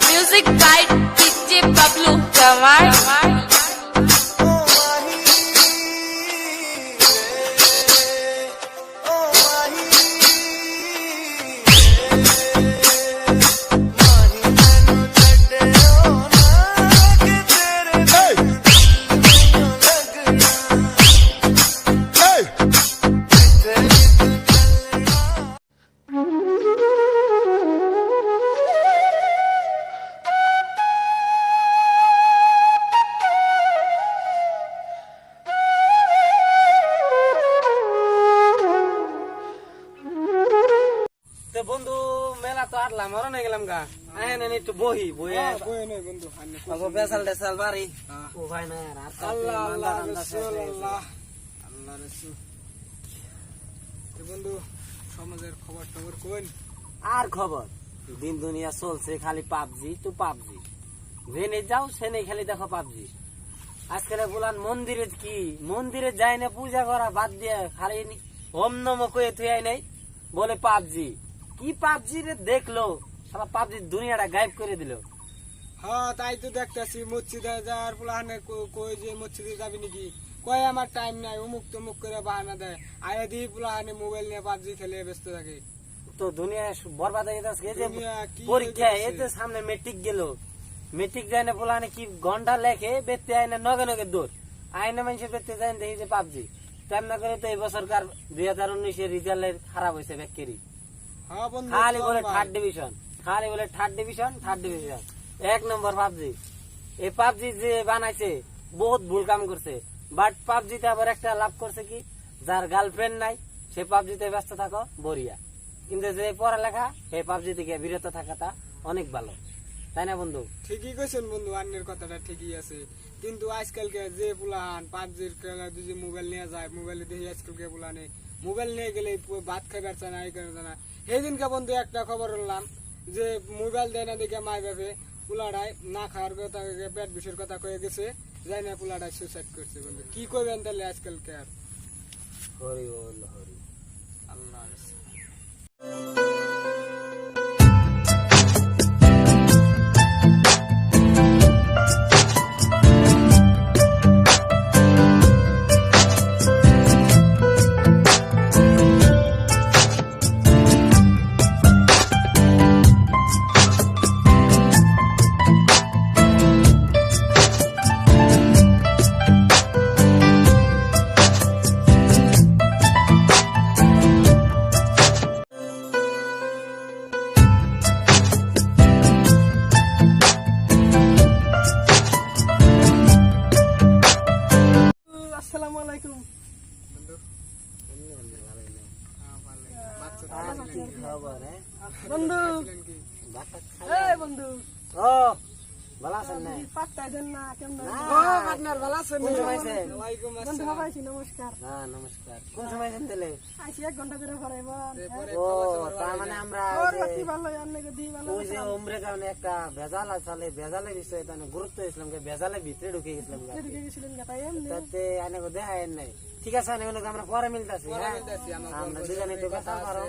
Music by DJ Pablo Kamar. বন্ধু মেলা তো আটলাম আর নাই গেলাম গা আহেন একটু বহি বইয়ে বন্ধু বেসাল টেসাল বাড়ি ও ভাই না আল্লাহ আল্লাহ রাসূল আল্লাহ আল্লাহ রাসূল বন্ধু সমাজের খবর টবর কোন আর খবর দিন দুনিয়া চলছে খালি পাবজি তো পাবজি জেনে যাও সেনে খালি দেখো পাবজি আজকাল বলান মন্দিরে কি মন্দিরে যায় না পূজা করা বাদ দিয়ে খালি ওম নম কয়ে তুই নাই বলে পাবজি কি পাবজি রে দেখলো সারা পাবজি দুনিয়াটা গায়েব করে দিল। হ্যাঁ তাই তো দেখতেছি মসজিদে যাওয়ার প্লানে কই যে মসজিদে যাবি নাকি কয় আমার টাইম নাই অমুক তমুক করে বাহানা দেয় আয়া দি প্লানে মোবাইল নিয়ে পাবজি খেলে ব্যস্ত থাকে তো দুনিয়া বরবাদ হয়ে যাচ্ছে যে দুনিয়া কি পরীক্ষা হয়ে এতে যাচ্ছে? সামনে মেট্রিক গেল মেট্রিক যায় না প্লানে কি ঘন্টা লেখে বেতে আয় না নগে নগে দৌড় আইনে মানুষে বেতে যায় দেখি যে পাবজি তেমন করে তো এই বছরকার 2019 এর রেজাল্টের খারাপ হয়েছে ব্যাকেরি হ্যাঁ বন্ধু খালি বলে চল থার্ড ডিভিশন খালি বলে থার্ড ডিভিশন এক নম্বর পাবজি এই পাবজি যে বানাইছে বহুত ভুল কাম করছে বাট পাবজিতে আবার একটা লাভ করছে কি যার গার্লফ্রেন্ড নাই সে পাবজিতে ব্যস্ত থাকো বরিয়া কিন্তু যে পড়ালেখা সেই পাবজি থেকে বিরত থাকাটা অনেক ভালো তাই না বন্ধু? ঠিকই কইছেন বন্ধু আন্নের কথাটা ঠিকই আছে কিন্তু আজকালকে যে পুলাহান পাবজির খেলা যে মোবাইল নিয়ে যায় মোবাইলে দেখি আজকালকে পুলানে মোবাইল নিয়ে গেলে ভাত খাইবার চায় না এই কারণে না এই দিনকে বন্ধু একটা খবর হলাম যে মোবাইল দেয় না দেখে মাই বাপে পুলাড়ায় না খাওয়ার কথা পেট বিষের কথা কয়ে গেছে যাই না পুলাড়ায় সুইসাইড করছে বন্ধু কি করবেন তাহলে আজকালকে আর হরি বল হরি আল্লাহ আসসালামু আলাইকুম বন্ধু খবর বন্ধু হ্যাঁ বন্ধু ও ভালো আছেন না? পাত্তা দেন না কেমন না। পার্টনার ভালো আছেন কোন সময় আছেন? ওয়ালাইকুম বন্ধু আসসালাম হবাইছি নমস্কার হ্যাঁ নমস্কার কোন সময় আছেন তাহলে? আইছি 1 ঘন্টা ধরে পড়াইবন ও তার মানে আমরা ওর ওই যে- বাতি ভালো আন্নে দি ভালো ওই যে উমরে কারণে একটা ভেজাল আছে ভেজালের বিষয়ে তাহলে গুরুত্ব দিয়েছিলাম ভেজালের ভিতরে ঢুকে গেছিলাম ঢুকে গেছিলেন কথা এমনি তাতে আনেক দেখা নাই ঠিক আছে অনেক আমরা পরে মিলতেছি হ্যাঁ আমরা দুজনে তো কথা পারো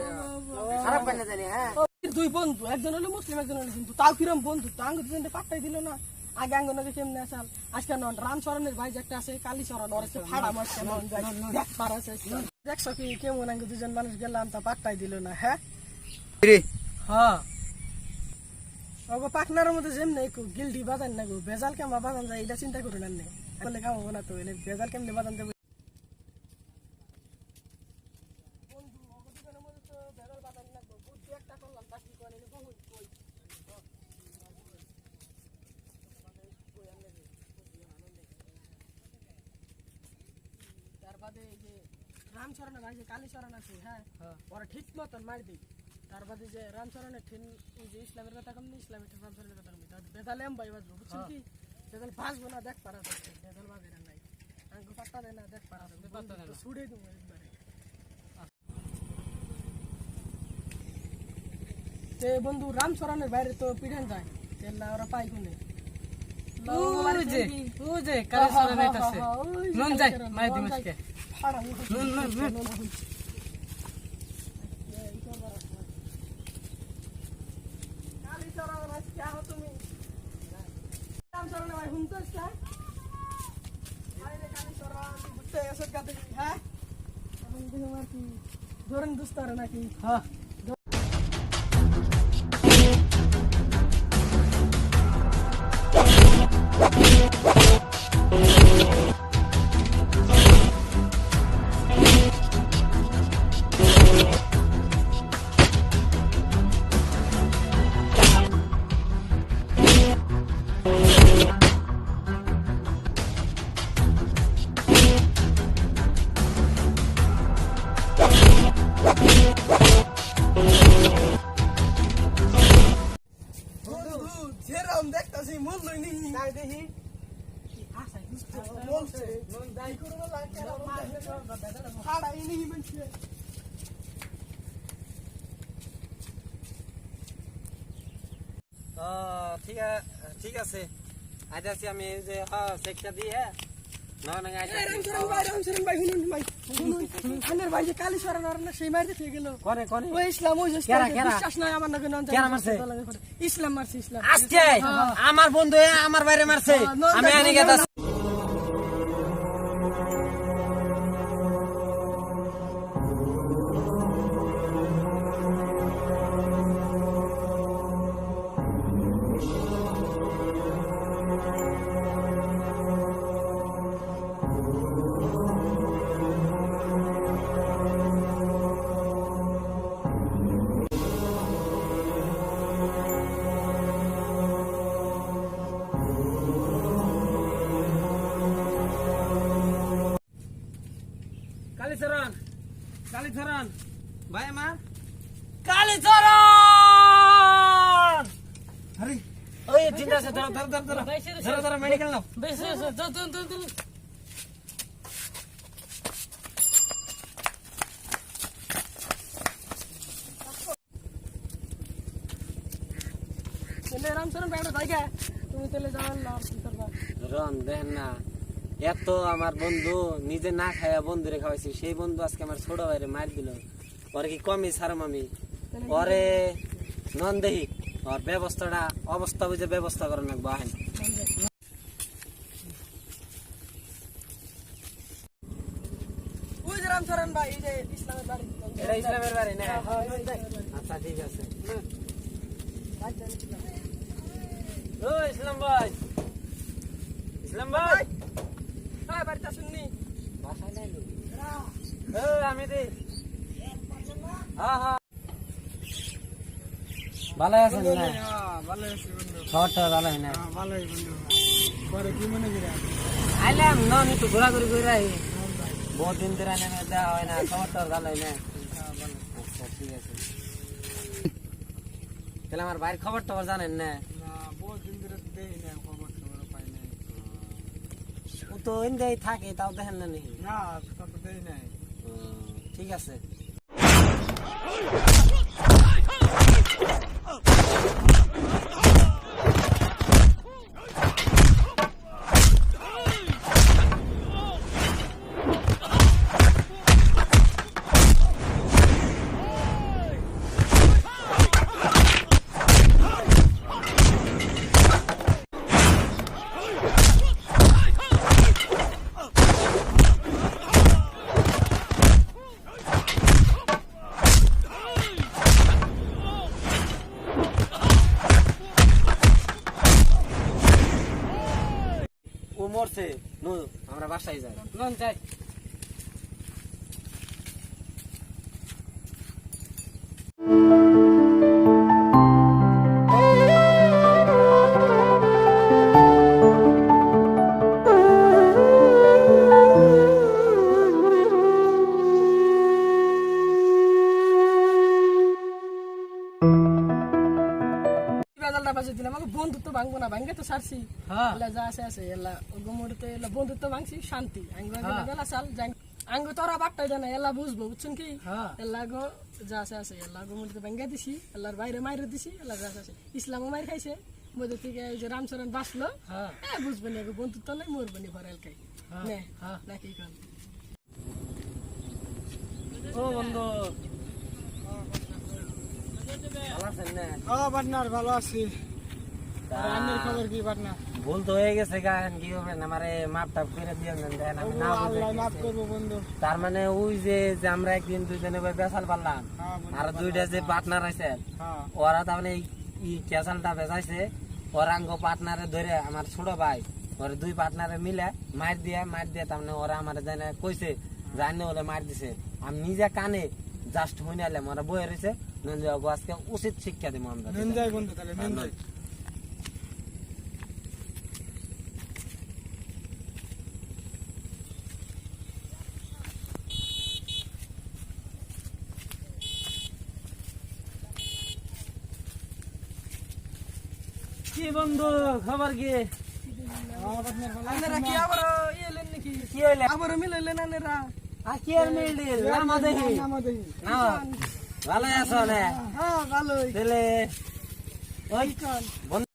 খারাপ পাই না জানি হ্যাঁ দুই বন্ধু একজন হলো মুসলিম একজন হলো হিন্দু তাও কিরম বন্ধু তো আঙ্গ দুজনে পাত্তাই দিল না আগে আঙ্গ নগে কেমনে আসাল আজকে নন রামচরণের ভাই যে একটা আছে কালীচরণ ওর একটা ফাড়া মারছে নন যাই দেখ পারাছে দেখছো কি কেমন আঙ্গ দুজন মানুষ গেলাম তা পাত্তাই দিল না হ্যাঁ হ্যাঁ ওগো পার্টনারের মধ্যে যেমনি একটু গিল্ডি বাজান না গো বেজাল কেমন বাজান যায় এটা চিন্তা করুন না বলে খাবো না তো এনে বেজাল কেমনে বাজান দেবো বাদে এই যে রামচরণের ভাই যে কালীচরণ আছে হ্যাঁ ওরা ঠিক মতন মার দিই তার বাদে যে রামচরণের ঠেন এই যে ইসলামের কথা কম ইসলামের ঠেন রামচরণের কথা কম বেদালে ভাই বাজবো বুঝছেন কি বেদাল ভাসবো না দেখ পারা যাচ্ছে বেদাল বাজে না নাই আঙ্গু পাত্তা দেয় না দেখ পারা যাচ্ছে ছুড়ে দেবো একবারে তে বন্ধু রামচরণের বাইরে তো পিঠান যায় তেলা ওরা পাই কোনে ধরেন দুস্তারে নাকি হ্যাঁ যেরকম দেখতেছি মূল লইনি তাই দেখি বলছে দাই করবো লাগে নি বলছে ঠিক আছে আইতাছি আমি এই যে হ্যাঁ চেকটা দিয়ে না না রামচরণ ভাই শুনুন ভাই আনের ভাই যে কালীচরণ আর না সেই মারতে থেকে গেল কোনে কোনে ওই ইসলাম ওই যে কেরা, কেরা? বিশ্বাস নাই আমার নাকি নন কেরা মারছে? ইসলাম মারছে ইসলাম আজকে আমার বন্ধু আমার বাইরে মারছে নন আমি আনি গেছি কালীচরণ কালীচরণ ভাই আমার কালীচরণ আরে ওই চিন্তা আছে ধরো ধরো ধরো ধরো ধরো ধরো মেডিকেল নাও রামচরণ ভাই একটা জায়গা তুমি তেলে যাবেন না আর কি করবা রন দেখেন না এত আমার বন্ধু নিজে না খায়া বন্ধুরে খাওয়াইছি সেই বন্ধু আজকে আমার ছোট ভাইরে মার দিল ওরে কি কমই ছাড়ম আমি ওরে নন দেহি ওর ব্যবস্থাটা অবস্থা বুঝে ব্যবস্থা করে রাখবো আহেন ওই যে রামচরণ ভাই এই যে ইসলামের বাড়ি এটা ইসলামের বাড়ি না আচ্ছা ঠিক আছে ও ইসলাম ভাই ইসলাম ভাই হ্যাঁ বাড়িতে শুননি বাসায় নাই ও আমি দি হ্যাঁ হ্যাঁ ভালো আছেন না ভালো আছি বন্ধু শহরটা ভালো হয় না ভালোই বন্ধু পরে কি মনে করে আইলাম না আমি তো ঘোরাঘুরি করে রাখি বহুত দিন ধরে দেওয়া হয় না শহরটা ভালো হয় না আচ্ছা ঠিক আছে তাহলে আমার ভাইয়ের খবর টবর জানেন না না বহুত দিন ধরে দেখি না খবর টবর পাই নাই ও তো ইন্ডিয়ায় থাকে তাও দেখেন না নি না খবর দেখি নাই ঠিক আছে ও মরছে নো আমরা বাসায় যাই নন যাই বন্ধুত্ব ভাঙবো না ভাঙ্গে তো সারছি যা আছে আছে এলা গোমরতে এলা বন্ধুত্ব ভাঙছি শান্তি আঙ্গ সাল আঙ্গ তোরা বাট্টাই দেয় না এলা বুঝবো বুঝছেন কি এলা গো যা আছে আছে আল্লাহ গোমুলিতে ভেঙ্গা দিছি আল্লাহর বাইরে মাইরে দিছি আল্লাহ যা আছে ইসলামও মাইর খাইছে মধ্যে থেকে ওই যে রামচরণ বাঁচলো হ্যাঁ বুঝবেন এগো বন্ধুত্ব নাই মরবেনি ভরাল খাই নে নাকি কোন ও বন্ধু ভালো আছেন না? হ্যাঁ পার্টনার ভালো আছি রান্নার খবর কি পার্টনার ভুল তো হয়ে গেছে গান কি হবে না আমারে মাপ টাপ করে দিয়ে দেন আমি না বুঝে আল্লাহ মাফ করবো বন্ধু তার মানে ওই যে যে আমরা একদিন দুইজনে বেসাল পারলাম হ্যাঁ বন্ধু, আর দুইটা যে পার্টনার আছে হ্যাঁ ওরা তার মানে এই ক্যাসালটা বেচাইছে ওরা আঙ্গ পার্টনারে ধরে আমার ছোট ভাই ওরা দুই পার্টনারে মিলে মার দিয়ে তার মানে ওরা আমার জানে কইছে জানে ওরা মার দিছে আমি নিজে কানে জাস্ট হইনে এলাম ওরা বয়ে রয়েছে আজকে উচিত শিক্ষা দিব আমরা নেন যাই বন্ধু তাহলে নেন যাই কি বন্ধু খবর কি হ্যাঁ পার্টনার ভালো আপনারা কি আবার এলেন নাকি কি হইলে আবারও মিলাইলেন আনেরা আর কি আর মিল নামা দেখি আমাদের না ভালো আছো না হ্যাঁ ভালোই তাহলে ওই বন্ধু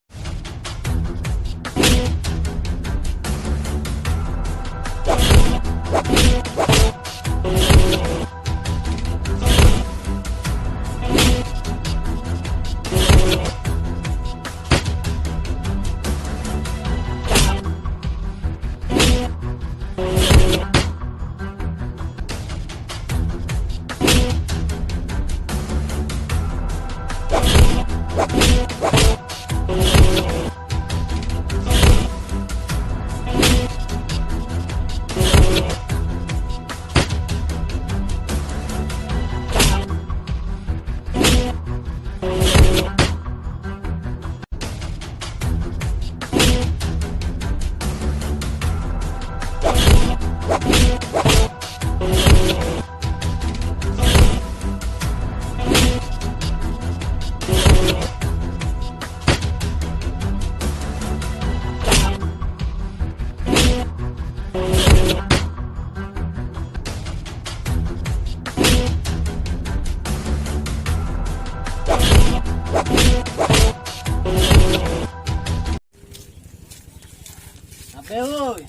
আবে ওই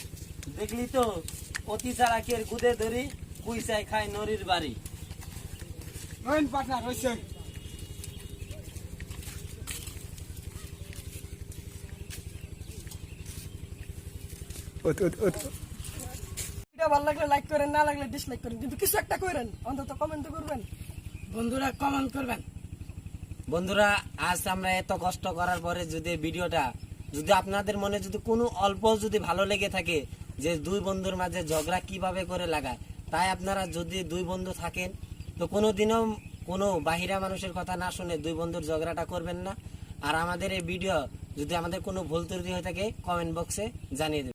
দেখলি তো অতি চালাকের গুদে ধরি কুইসাই খায় নরির বাড়ি ওই পার্টনার হইছে ভিডিও ভালো লাগলে লাইক করেন না লাগলে ডিসলাইক করেন কিন্তু কিছু একটা করেন অন্তত কমেন্ট তো করবেন বন্ধুরা কমেন্ট করবেন বন্ধুরা আজ আমরা এত কষ্ট করার পরে যদি ভিডিওটা যদি আপনাদের মনে যদি কোনো অল্প যদি ভালো লেগে থাকে যে দুই বন্ধুর মাঝে ঝগড়া কিভাবে করে লাগায় তাই আপনারা যদি দুই বন্ধু থাকেন তো কোনোদিনও কোনো বাহিরা মানুষের কথা না শুনে দুই বন্ধুর ঝগড়াটা করবেন না আর আমাদের এই ভিডিও যদি আমাদের কোনো ভুল ত্রুটি হয়ে থাকে কমেন্ট বক্সে জানিয়ে দেবেন।